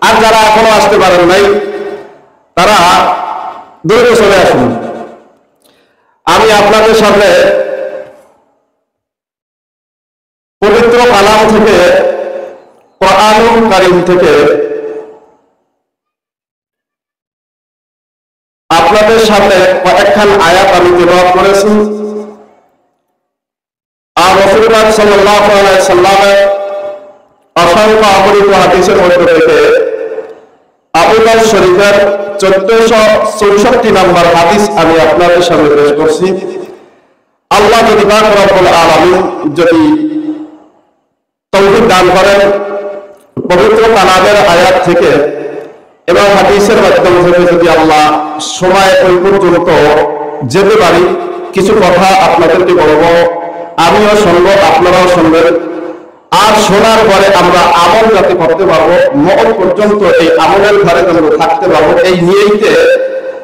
আর যারা এখনো আসতে পারেন নাই তারা দৌড়ে চলে আসুন। আমি আপনাদের সামনে পবিত্র কালাম থেকে, কোরআনুল কারীম থেকে আপনাদের সামনে কয়েকখান আয়াত আমি তেলাওয়াত করেছি। আর রাসূলুল্লাহ সাল্লাল্লাহু আলাইহি ওয়াসাল্লামের অসংখ্য অগণিত হাদিসের মধ্যে থেকে আবু দাউদ শরীফের 1464 নম্বর হাদিস আমি আপনাদের সামনে পেশ করছি। আল্লাহ যদি পাক রব্বুল আলামিন যদি তৌফিক দান করেন, পবিত্র কালামের আয়াত থেকে এবং হাদিসের মাধ্যম থেকে যদি আল্লাহ সময় ওই পর্যন্ত যেতে পারি, কিছু কথা আপনাদেরকে বলবো, আমিও শুনবো, আপনারাও শুনবেন। আর শোনার পরে আমরা আমল যাতে করতে পারবো, মওত পর্যন্ত এই আমলের ঘরে আমরা থাকতে পারবো, এই নিয়েইতে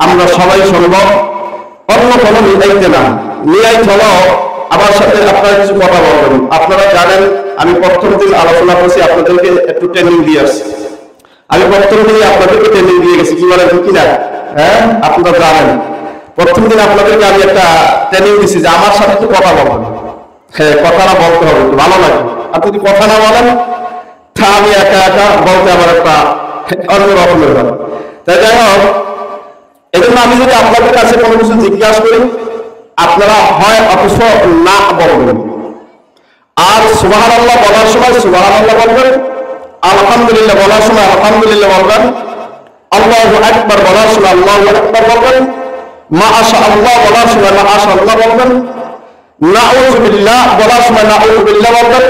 আমরা সবাই শুনবো, অন্য কোনো নিয়াইতে না। নিয়াইত হলো আমার সাথে আপনারা কিছু কথা বলবেন। আপনারা জানেন আমি প্রথম দিন আলোচনা করছি, আপনাদেরকে একটু ট্রেনিং দিয়ে আসছি। আমি প্রথম দিনে আপনাদেরকে ট্রেনিং দিয়ে গেছি, কি বলেন কি না? হ্যাঁ, আপনারা জানেন প্রথম দিন আপনাদেরকে আমি একটা ট্রেনিং দিচ্ছি যে আমার সাথে একটু কথা বলবেন। হ্যাঁ, কথাটা বলতে হবে, একটু ভালো লাগে। আপনি যদি কথা না বলেন তা আমি একা একা বলতে আমার একটা অন্য রকমের ব্যাপার। তাই যাই হোক, এই জন্য আমি যদি আপনাদের কাছে কোনো কিছু জিজ্ঞাসা করি, আপনারা হয় অথচ না বলবেন। আর সুবহানাল্লাহ বলার সময় সুবহানাল্লাহ বলবেন, আলহামদুলিল্লাহ বলার সময় আলহামদুলিল্লাহ বলবেন, আল্লাহু আকবার বলার সময় আল্লাহু আকবার বলবেন, মাশাআল্লাহ বলার সময় মাশাআল্লাহ বলবেন, নাউযু বিল্লাহ বলার সময় নাউযু বিল্লাহ বলবেন।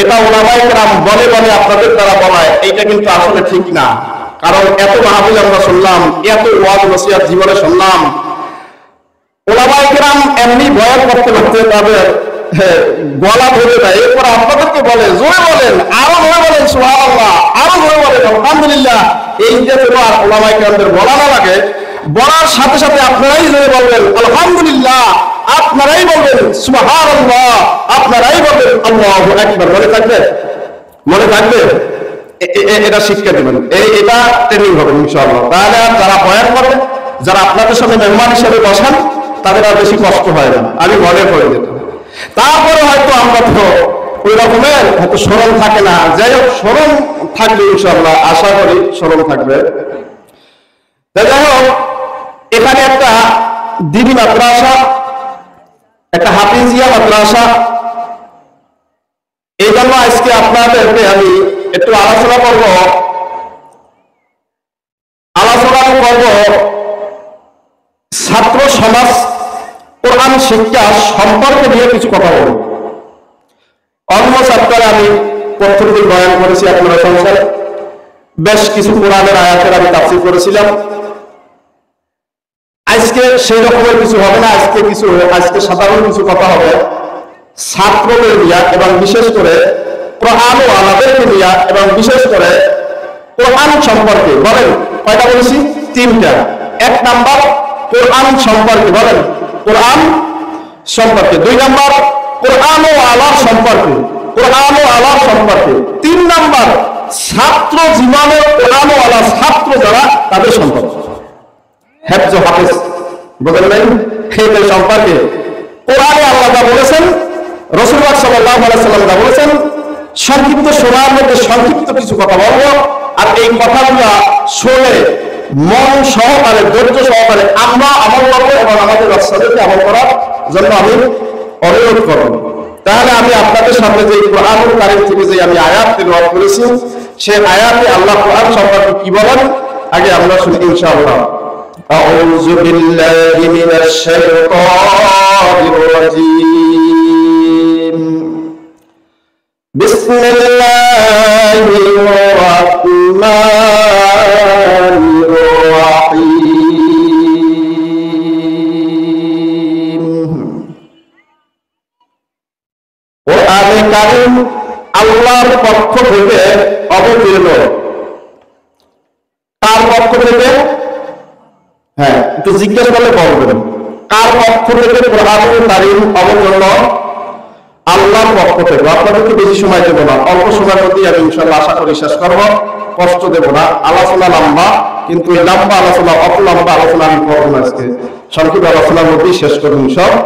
এটা উলামায়ে কেরাম বলে বলে আপনাদের দ্বারা বলায়, এইটা কিন্তু আসলে ঠিক না। কারণ এত মাহফিল আমরা শুনলাম, এত ওয়াজ নসিহত জীবনে শুনলাম, উলামায়ে কেরাম এমনি বয়ান করতে করতে তাদের গলা ধরে দেয়, এরপর আপনাদেরকে বলে জোরে বলেন, আরো জোরে বলেন সুবহানাল্লাহ, আরো জোরে বলেন আলহামদুলিল্লাহ। এই যে তোমার উলামায়ে কেরামদের বলা না লাগে, বলার সাথে সাথে আপনারাই জোরে বলবেন আলহামদুলিল্লাহ, আপনারাই বলবেন সুবহানাল্লাহ, আপনারাই বলবেন আল্লাহু আকবার। মনে থাকবে? মনে থাকবে? এটা শিক্ষা দিবেন, এটা ট্রেনিং হবে ইনশাআল্লাহ। তাহলে যারা বয়ান করে, যারা আপনাদের সাথে মেহমান হিসেবে বসান, তাদের আর বেশি কষ্ট হয় না, আমি মনে করে যেতাম। তারপরে হয়তো আমরা তো ওই রকমের হয়তো স্মরণ থাকে না। যাই হোক, স্মরণ থাকবে ইনশাআল্লাহ, আশা করি স্মরণ থাকবে। যাই হোক, এখানে একটা দিনী মাদ্রাসা, একটা হাফিজিয়া মাদ্রাসা, এই জন্য আজকে আপনাদেরকে আমি একটু আলোচনা করব ছাত্র সমাজ কোরআন শিক্ষা সম্পর্কে নিয়ে কিছু কথা বলব। অন্য সপ্তাহে আমি প্রথম দিন বয়ান করেছি আপনারা সংসার, বেশ কিছু কোরআনের আয়াতের আমি তাফসীর করেছিলাম। আজকে সেই রকমের কিছু হবে না, আজকে সাধারণ কিছু কথা হবে ছাত্রদের নিয়ে, এবং বিশেষ করে কোরআন ও আলাদেরকে নিয়ে, এবং বিশেষ করে কোরআন সম্পর্কে। বলেন কয়টা বলেছি? 3টা। 1 নাম্বার কোরআন সম্পর্কে, বলেন কোরআন সম্পর্কে। 2 নাম্বার কোরআন ও আলার সম্পর্কে, কোরআন ও আলার সম্পর্কে। 3 নাম্বার ছাত্র জীবনের কোরআন ও আলা ছাত্র যারা, তাদের সম্পর্কে। হেফজ হাফেজ বলেন নাই, এদের সম্পর্কে কোরআনে আল্লাহ যা বলেছেন, রাসূলুল্লাহ সাল্লাল্লাহু আলাইহি ওয়াসাল্লাম যা বলেছেন, সংক্ষিপ্ত শোনার মধ্যে সংক্ষিপ্ত কিছু কথা বলবো। আর এই কথাগুলো শুনে মন সহকারে, ধৈর্য সহকারে আমরা আমল করবো, এবং আমাদের বাচ্চাদেরকে আমল করার জন্য আমি অনুরোধ করব। তাহলে আমি আপনাদের সামনে যে কোরআনুল কারীম থেকে যে আমি আয়াত তেলাওয়াত করেছি, সেই আয়াতে আল্লাহ কোরআন সম্পর্কে কি বলেন আগে আমরা শুনি ইনশাআল্লাহ। আউযু বিল্লাহি মিনাশ শাইতানির রাজীম। বিসমিল্লাহির রাহমানির রাহিম। কোরআনে কারীম আল্লাহর পক্ষ থেকে অবতীর্ণ। কার পক্ষ থেকে? হ্যাঁ, একটু জিজ্ঞাসা করলে বলবেন কার পক্ষ থেকে কোরআনুল কারীম অবতীর্ণ? আল্লাহর পক্ষ থেকে। আপনাদেরকে বেশি সময় দেব না, অল্প সময়ের মধ্যেই আমি ইনশাআল্লাহ আশা করি শেষ করব। কষ্ট দেব না, আলোচনা লম্বা, কিন্তু এই লম্বা আলোচনা অত লম্বা আলোচনা আমি করবো না, আজকে সংক্ষিপ্ত আলোচনার মধ্যেই শেষ করবো ইনশাআল্লাহ।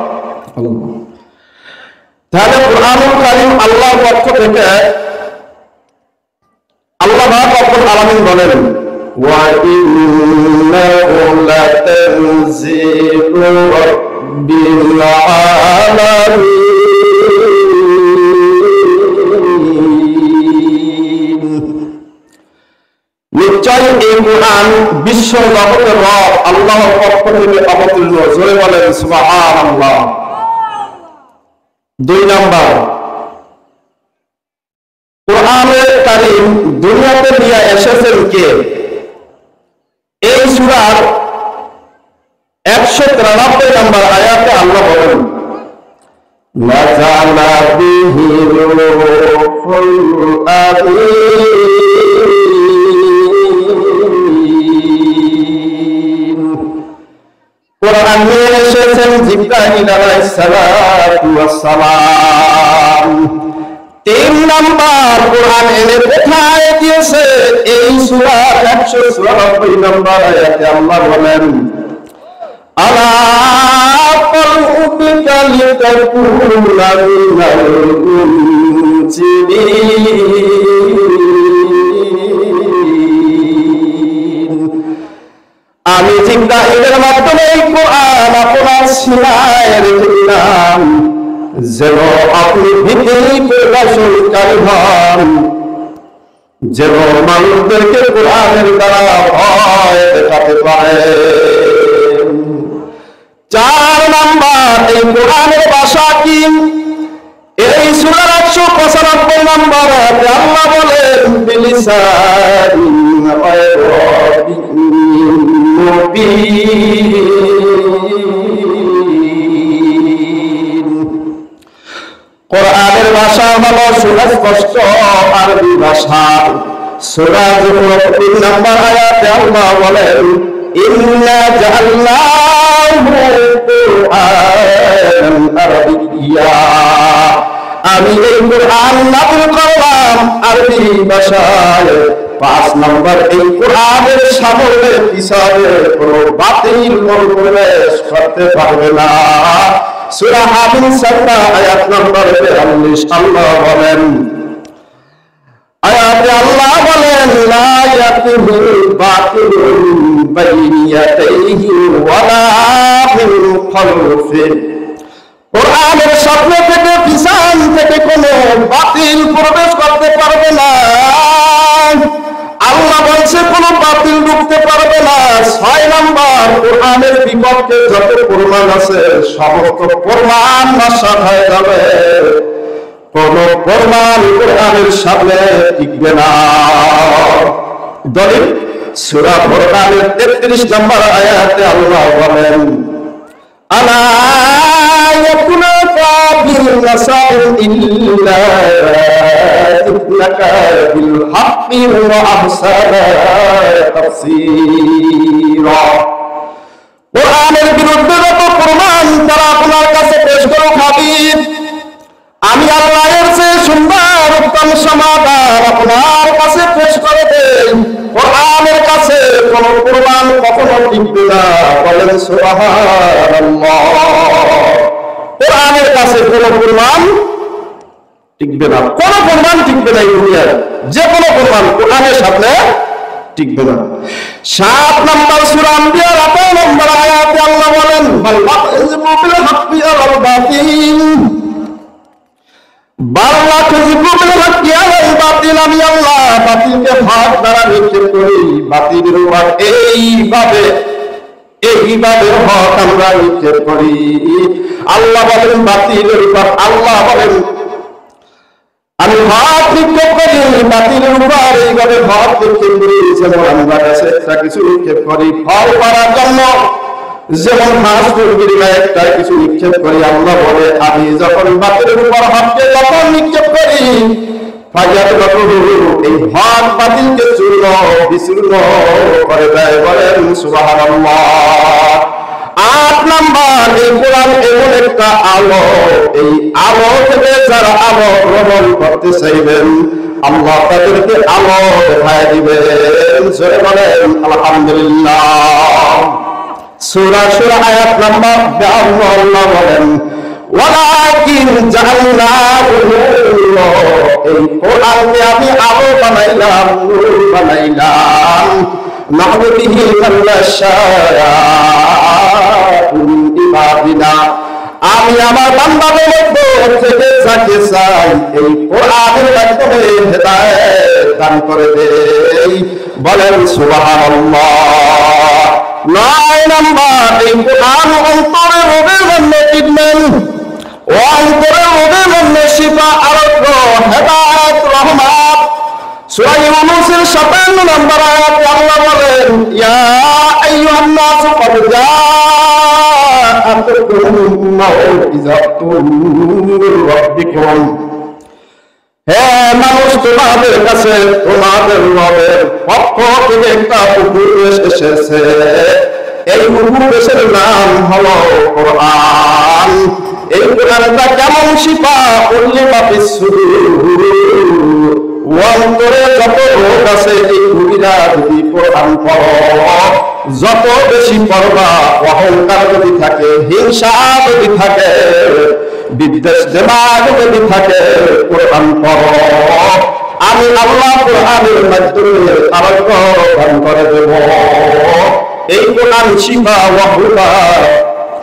তাহলে কুরআনুল কারীম আল্লাহর পক্ষ থেকে আল্লাহ রাব্বুল আলামিন বলেন ওয়া ইন্নাহু লাতানজিলু রাব্বিল আলামিন, নিশ্চয় এই কুরআন বিশ্ব জগতের রব আল্লাহর পক্ষ থেকে অবতীর্ণ। জোরে বলেন সুবহানাল্লাহ। 2 নাম্বার, কুরআনুল কারীম দুনিয়াতে নিয়ে এসেছেন কে? এই সূরার 193 নম্বর আয়াতে আল্লাহ বলেন নাযালা বিহি রূহুল আমিন, কুরআন নিয়ে এসেছেন জিবরাইল আলাইহিস সালাতু ওয়াস সালাম। 3 নাম্বার, কুরআন এনে কোথায় দিয়েছে? এই সূরার 194 নম্বর আয়াতে আল্লাহ বলেন আলা কলবিকা লিতাকুনা মিনাল মুনজিরিন, আমি জিবরাইলের মাধ্যমে এই কুরআন আপনার সিনায় রেখে দিলাম যেন আপনি ভীতি প্রকাশনকারী হন, যেন মানুষদেরকে কুরআনের দ্বারা ভয় দেখাতে পারেন। 4 নাম্বার, এই কুরআনের ভাষা কি? এই সূরার 195 নম্বর আয়াতে আল্লাহ বলেন বিলিসানিন আরাবিয়্যিন মুবিন, কোরআনের ভাষা হলো সুস্পষ্ট আরবি ভাষা। সূরা যুমুর 3 নম্বর আয়াতে আল্লাহ বলেন ইন্না জাআলনাহু কুরআনান আরাবিয়্যা, আমি এই কুরআন নাযিল করলাম আরবি ভাষায়। 5 নম্বর, এই কুরআনের সামনে পিছনে কোনো বাতিল প্রবেশ করতে পারবে না। সূরা হামিম 7 আয়াত নম্বর 43 আল্লাহ বলেন আয়াতে আল্লাহ বলেন লা ইয়াতিহিল বাতিলু বাইনা ইয়াদাইহি ওয়ালা মিন খালফিহি, কুরআনের সামনে থেকে পিছন থেকে কোনো বাতিল প্রবেশ করতে পারবে না। আল্লাহ বলছে কোনো বাতিল ঢুকতে পারবে না। 6 নম্বর, কুরআনের বিপক্ষে যত প্রমাণ আছে সমস্ত প্রমাণ নষ্ট হয়ে যাবে, কোন প্রমাণ কুরআনের সামনে টিকবে না। দলিল সূরা ফুরকানের 33 নম্বর আয়াতে আল্লাহ বলেন আলা ইয়াকুনা বিল নাসাইল ইল্লা ইন্নাকা বিল হাক্কি ওয়া আহসানা তাফসীরা, কুরআনের বিরুদ্ধে যত প্রমাণ তারা আপনার কাছে পেশ করুক হাবিব, আমি আল্লাহ এর চেয়ে সুন্দর উত্তম সমাধান আপনার কাছে পেশ করে দেই। কুরআনের কাছে কোন প্রমাণ কখনো টিকবে না, বলেন সুবহানাল্লাহ। কুরআনের কাছে কোন প্রমাণ টিকবে না, কোন প্রমাণ টিকবে না এই দুনিয়ায়, যে কোনো প্রমাণ কুরআনের সামনে টিকবে না। 7 নম্বর সূরা আম্বিয়ার 8 নম্বর আয়াতে আল্লাহ বলেন বাল ইয়াযমু বিল হাক্কি আল বাতিল, আমি আল্লাহ বাতিলকে হক দ্বারা নিক্ষেপ করি, বাতিলের উপর এইভাবে হক আমরা নিক্ষেপ করি। আল্লাহ বলেন বাতিলের উপর, আল্লাহ বলেন আমি হক নিক্ষেপ করি, বাতিলের উপর এইভাবে হক নিক্ষেপ করি, যেমন আমরা কাছে একটা কিছু নিক্ষেপ করি ফল পাওয়ার জন্য, যেমন হাঁস মুরগির গায়ে একটা কিছু নিক্ষেপ করি। আল্লাহ বলে আমি যখন বাতিলের উপর হককে যখন নিক্ষেপ করি এই হক বাতিলকে চূর্ণ বিচূর্ণ করে দেয়, বলেন সুবহানাল্লাহ। 8 নম্বর, এই কোরআন এমন একটা আলো, এই আলো থেকে যারা আলো গ্রহণ করতে চাইবেন আল্লাহ তাদেরকে আলো দেখায় দিবেন। জোরে বলেন আলহামদুলিল্লাহ। সূরা সূরা আয়াত নাম্বার 52 আল্লাহ বলেন ওয়ালাকিন জাআলনাহু নূরা, এই কোরআনকে আমি আলো বানাইলাম, নূর বানাইলাম। নাহনু বিহি মান নাশাউ মিন ইবাদিনা, আমি আমার বান্দাদের মধ্যে থেকে যাকে চাই এই কোরআনের মাধ্যমে হেদায়েত দান করে দেই। বলেন সুবহানাল্লাহ। 9 নাম্বার, এই কোরআন অন্তরের রোগের জন্য ট্রিটমেন্ট, অন্তরের রোগের জন্য শিফা, আরোগ্য, হেদায়েত, রহমত। সূরা ইউনূসের 57 নম্বর আয়াতে আল্লাহ বলেন ইয়া আইয়ুহান নাস ক্বাদ জাআতুকুম মাউইযাতুম মির রাব্বিকুম, হে মানুষ তোমাদের কাছে তোমাদের রবের পক্ষ থেকে একটা উপদেশ এসেছে। এই উপদেশের নাম হলো কোরআন। এই কোরআনটা কেমন শিফা উল্লিমা বিসুদুর, অন্তরে যত রোগ আছে এই রোগীরা যদি কোরআন পড়ো, যত বেশি পড়বা, অহংকার যদি থাকে, হিংসা যদি থাকে, বিদ্বেষ দেমাগ যদি থাকে, কোরআন পড়ো, আমি আল্লাহ কোরআনের মাধ্যমে আরোগ্য দান করে দেব। এই কোরআন শিফা ওয়া হুদা,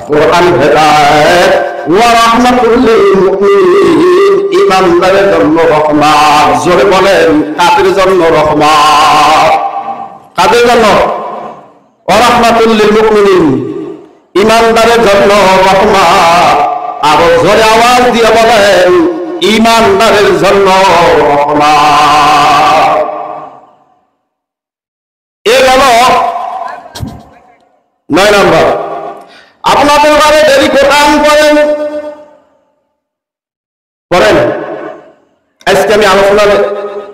কোরআন হেদায়েত ওয়া রাহমাতুল লিল মুমিনিন, ঈমানদারের জন্য রহমত। জোরে বলেন কাদের জন্য রহমত? কাদের জন্য? ওয়া রাহমাতুল লিল মুমিনিন, ঈমানদারের জন্য রহমত। আরো জোরে আওয়াজ দিয়ে বলেন ঈমানদারের জন্য রহমত। এ হলো 9 নম্বর। আপনাদের বারে যদি কোরআন পড়েন, আজকে আমি আলোচনার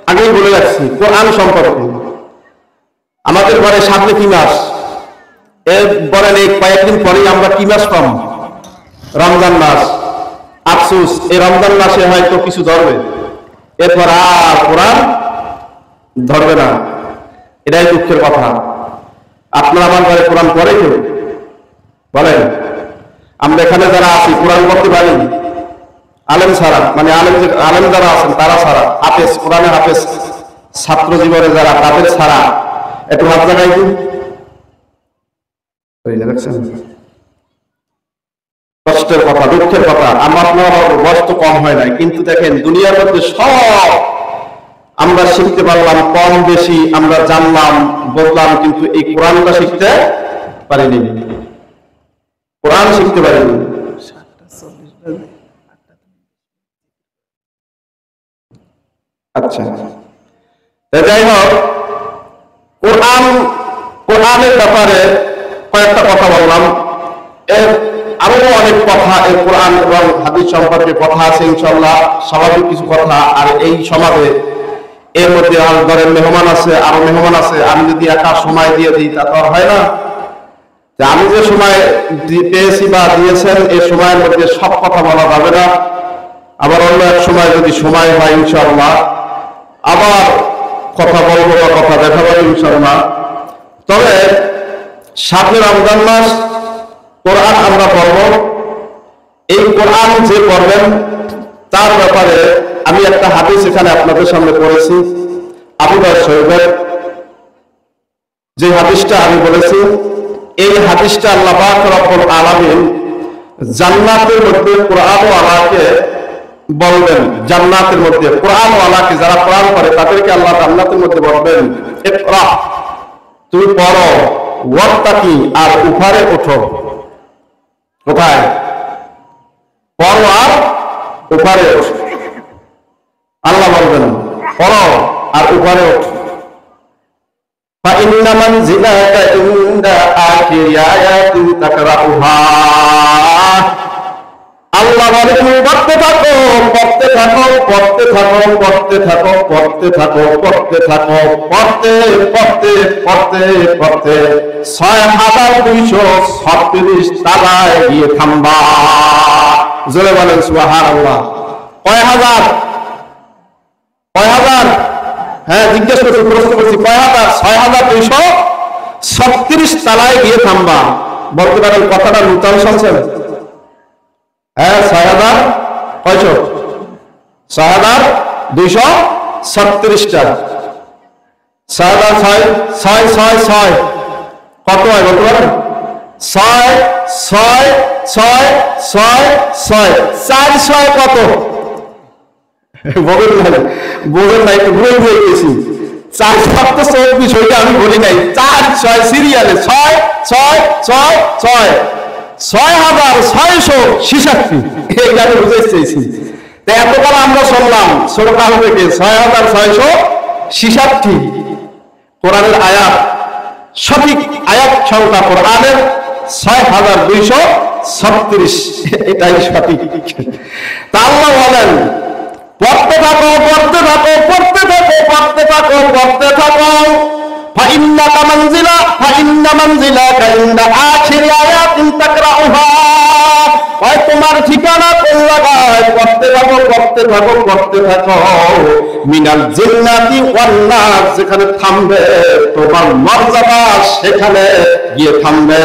আগেই বলে যাচ্ছি কোরআন সম্পর্কে। আমাদের ঘরে সামনে কি মাস? বলেন এই কয়েকদিন পরেই আমরা কি মাস পাম? রমজান মাস। আফসোস, এই রমজান মাসে হয়তো কিছু ধরবে, এরপর আর কোরআন ধরবে না। এটাই দুঃখের কথা। আপনার আমার ঘরে কোরআন পড়ে কেউ? বলেন। আমরা এখানে যারা আছি কোরআন পড়তে পারি? আলেম ছাড়া, মানে আলেম যারা আছেন তারা ছাড়া, হাফেজ, কোরআনের হাফেজ ছাত্র জীবনে যারা, তাদের ছাড়া একটু হাত লাগাই দিন। কষ্টের কথা, দুঃখের কথা। আমার বয়স তো কম হয় নাই, কিন্তু দেখেন দুনিয়ার মধ্যে সব আমরা শিখতে পারলাম, কম বেশি আমরা জানলাম, বললাম, কিন্তু এই কোরআনটা শিখতে পারিনি। কোরআন শিখতে পারিনি। আচ্ছা, যাই হোক, কোরআনের ব্যাপারে কয়েকটা কথা বললাম। এর আরো অনেক কথা, এই কোরআন এবং হাদিস সম্পর্কে কথা আছে ইনশাআল্লাহ, স্বাভাবিক কিছু কথা। আর এই সমাজে এর মধ্যে ধরেন মেহমান আছে, আরো মেহমান আছে। আমি যদি একা সময় দিয়ে দিই তা তো আর হয় না। আমি যে সময় পেয়েছি বা দিয়েছেন, এই সময়ের মধ্যে সব কথা বলা যাবে না। আবার অন্য এক সময় যদি সময় হয় ইনশাআল্লাহ আবার কথা বলবো বা কথা দেখাবো ইনশাআল্লাহ। তবে সামনে রমজান মাস, কোরআন আমরা পড়ব। এই কোরআন যে পড়বেন তার ব্যাপারে আমি একটা হাদিস এখানে আপনাদের সামনে পড়েছি, আবু দাউদ শরীফের যে হাদিসটা আমি বলেছি। এই হাদিসটা আল্লাহ পাক রব্বুল আলামিন জান্নাতের মধ্যে কোরআন ওয়ালাকে বলবেন, জান্নাতের মধ্যে কোরআন ওয়ালাকে যারা কোরআন পড়ে তাদেরকে আল্লাহ জান্নাতের মধ্যে বলবেন ইকরা, তুমি পড়ো, ওয়াত্তাকি, আর উপরে ওঠো। কোথায়? পড়ো আর উপরে ওঠো। আল্লাহ বলবেন পড়ো আর উপরে ওঠো। فإن منزلك عند آخر آيات تقرأها, আল্লাহ বলে তুমি পড়তে থাকো, পড়তে থাকো, পড়তে থাকো, পড়তে থাকো, পড়তে থাকো, পড়তে থাকো, পড়তে পড়তে পড়তে পড়তে 6236 তালায় গিয়ে থামবা। জোরে বলেন সুবহানাল্লাহ। কয় হাজার? কয় হাজার? হ্যাঁ, জিজ্ঞেস করছি, প্রশ্ন করছি, কয় হাজার? 6236 তালায় গিয়ে থামবা। বলতে পারেন কথাটা নূতন শুনছেন? হ্যাঁ, 6000 কয়শো? 6236টা। 6000 কত হয় বলতে পারেন? 4 কত? বলেন নাই তো, ভুল হয়ে গেছি। 4 7 তো 24, ওইটা আমি বলি নাই। 4 6 সিরিয়ালে 6686 এইটা আমি বুঝাইতে চাইছি। এতকাল আমরা শুনলাম ছোটকাল থেকে 6666 কোরআনের আয়াত, সঠিক আয়াত সংখ্যা কোরআনের 6236, এটাই সঠিক। তা আল্লাহ বলেন পড়তে থাকো, পড়তে থাকো, পড়তে থাকো, পড়তে থাকো, পড়তে থাকো। ফাইন্না মানজিলাকা ইনদা আখিরি আয়াতিন তাকরাউহা। ওই তোমার ঠিকানা কোন জায়গায়? পড়তে থাকো, পড়তে থাকো, পড়তে থাকো। মিনাল জিন্নাতি ওয়ান নাস, যেখানে থামবে তোমার মর্যাদা সেখানে গিয়ে থামবে।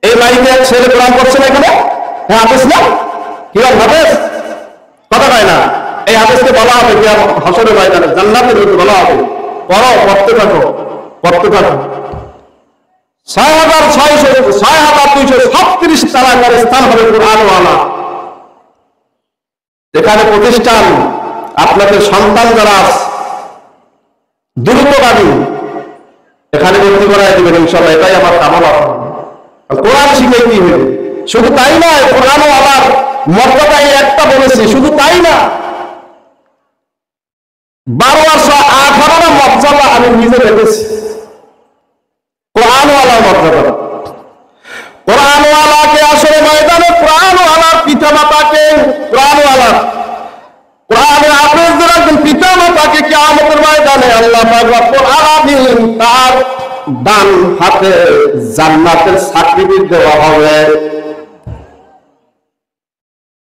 এই মাইকে ছেলে কোরআন পড়ছে না এখানে? হ্যাঁ, হাফেজ না? কি হাফেজ? কথা কয় না। এই হাদিসকে বলা হবে কি হাসরের ময়দানে, জান্নাতের মধ্যে বলা হবে পড়ো, পড়তে থাকো, পড়তে থাকো। 6236 তালা করে স্থান হবে কোরআনওয়ালা। এখানে প্রতিষ্ঠান, আপনাদের সন্তান যারা দ্রুতগামী, এখানে ভর্তি করাই দিবেন ইনশাআল্লাহ। এটাই আমার কামনা। কোরআন শিখে কি হবে? শুধু তাই নয়, কোরআনওয়ালার মর্যাদা একটা বলেছি, শুধু তাই না, 1218টা মর্যাদা আমি নিজে দেখেছি কোরআনওয়ালার মর্যাদা। কোরআনওয়ালাকে আসলে ময়দানে, কোরআনওয়ালার পিতা মাতাকে, কোরআনের হাফেজদের একজন পিতা মাতাকে কিয়ামতের ময়দানে আল্লাহ পাক রব্বুল আলামিন তার ডান হাতে জান্নাতের সার্টিফিকেট দেওয়া হবে,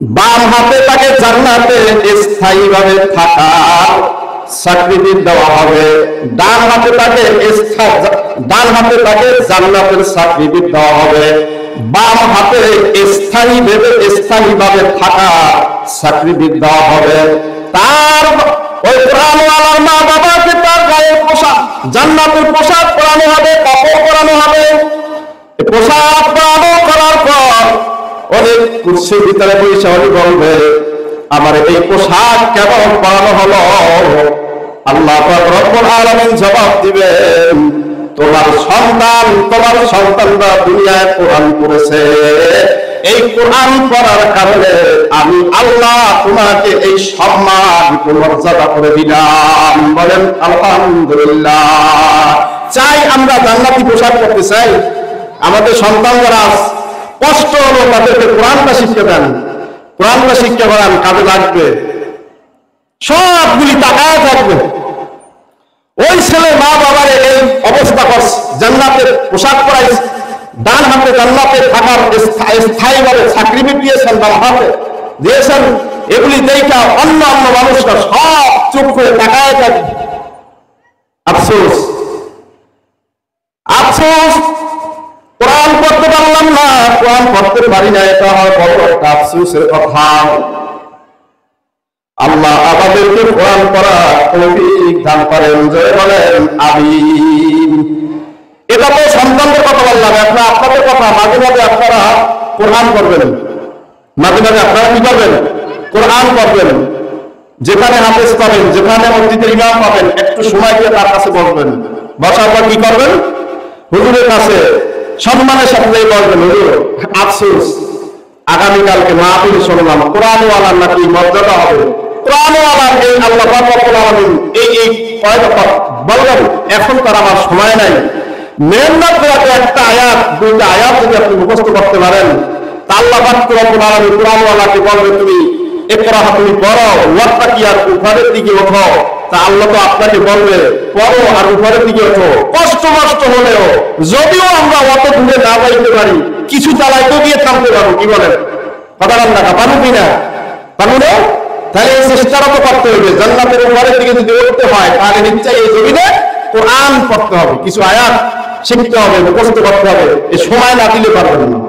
বাম হাতে তাকে জান্নাতে স্থায়ীভাবে থাকার সার্টিফিকেট দেওয়া হবে, ডান হাতে তাকে জান্নাতের সার্টিফিকেট দেওয়া হবে, বাম হাতে স্থায়ীভাবে থাকার সার্টিফিকেট দেওয়া হবে। তার ওই কোরআনওয়ালার মা বাবাকে তার গায়ের পোশাক, জান্নাতের পোশাক পরানো হবে, কাপড় পরানো হবে। পোশাক পরানো করার পর অনেক কুরসির ভিতরে বসে উনি বলবে, আমার এই পোশাক কেমন পরানো হলো? আল্লাহ পাক রব্বুল আলামিন জবাব দিবেন, তোমার সন্তানরা দুনিয়ায় কোরআন পড়েছে, এই কোরআন পড়ার কারণে আমি আল্লাহ তোমাকে এই সম্মান মর্যাদা করে দিলাম। বলেন আলহামদুলিল্লাহ। চাই আমরা জান্নাতি পোশাক পরতে চাই। আমাদের সন্তান যারা কষ্ট হলো তাদেরকে কোরআনটা শিক্ষা দেন, কোরআনটা শিক্ষা করান, কাজে লাগবে, সবগুলি তাকায় থাকবে। ওই ছেলে মা বাবার এই অবস্থা করছে, জান্নাতের পোশাক পরাইছে, ডান হাতে জান্নাতে থাকার স্থায়ীভাবে সার্টিফিকেট দিয়েছেন, বাম হাতে দিয়েছেন। এগুলি দেখা অন্য মানুষরা সব চুপ করে তাকায় থাকবে। আফসোস, আফসোস, কোরআন পড়তে পারলাম না, কোরআন পড়তে পারি না, এটা আমার বড় একটা আফসোসের কথা। আল্লাহ আমাদেরকে কোরআন পড়া তৌফিক দান করেন, জয় বলেন আমিন। এটা তো সন্তানদের কথা বললাম, এখন আপনাদের কথা। মাঝে মাঝে আপনারা কোরআন পড়বেন, মাঝে মাঝে আপনারা কি করবেন? কোরআন পড়বেন। যেখানে হাফেজ পাবেন, যেখানে মসজিদের ইমাম পাবেন, একটু সময় দিয়ে তার কাছে বসবেন। বসার পর কি করবেন? হুজুরের কাছে সম্মানের সাথে বলবেন, হুজুর আফসোস, আগামীকালকে মাহফিল শুনলাম কোরআনওয়ালার নাকি মর্যাদা হবে, কোরআনওয়ালার এই আল্লাহ পাক রব্বুল আলামিন এই কয়টা বলবেন। এখন তার আমার সময় নাই। মেহনত করে একটা আয়াত, দুইটা আয়াত যদি আপনি মুখস্থ করতে পারেন, তা আল্লাহ পাক রব্বুল আলামিন কোরআনওয়ালাকে বলবে, তুমি ইকরা, তুমি পড়ো, ওয়াত্তাকিয়ার উপরের দিকে ওঠো। তা আল্লাহ তো আপনাকে বলবে পড়ো আর উপরের দিকে ওঠো। কষ্ট হলেও, যদিও আমরা অত দূরে না যাইতে পারি, কিছু চালাইতে গিয়ে থামতে পারবো। কি বলেন? কথা বলেন না, পারবো কিনা? পারবো না? তাহলে এই চেষ্টাটা তো করতে হবে। জান্নাতের উপরের দিকে যদি উঠতে হয় তাহলে নিশ্চয়ই এই জমিনে কোরআন পড়তে হবে, কিছু আয়াত শিখতে হবে, মুখস্থ করতে হবে। এই সময় না দিলে পারবেন না।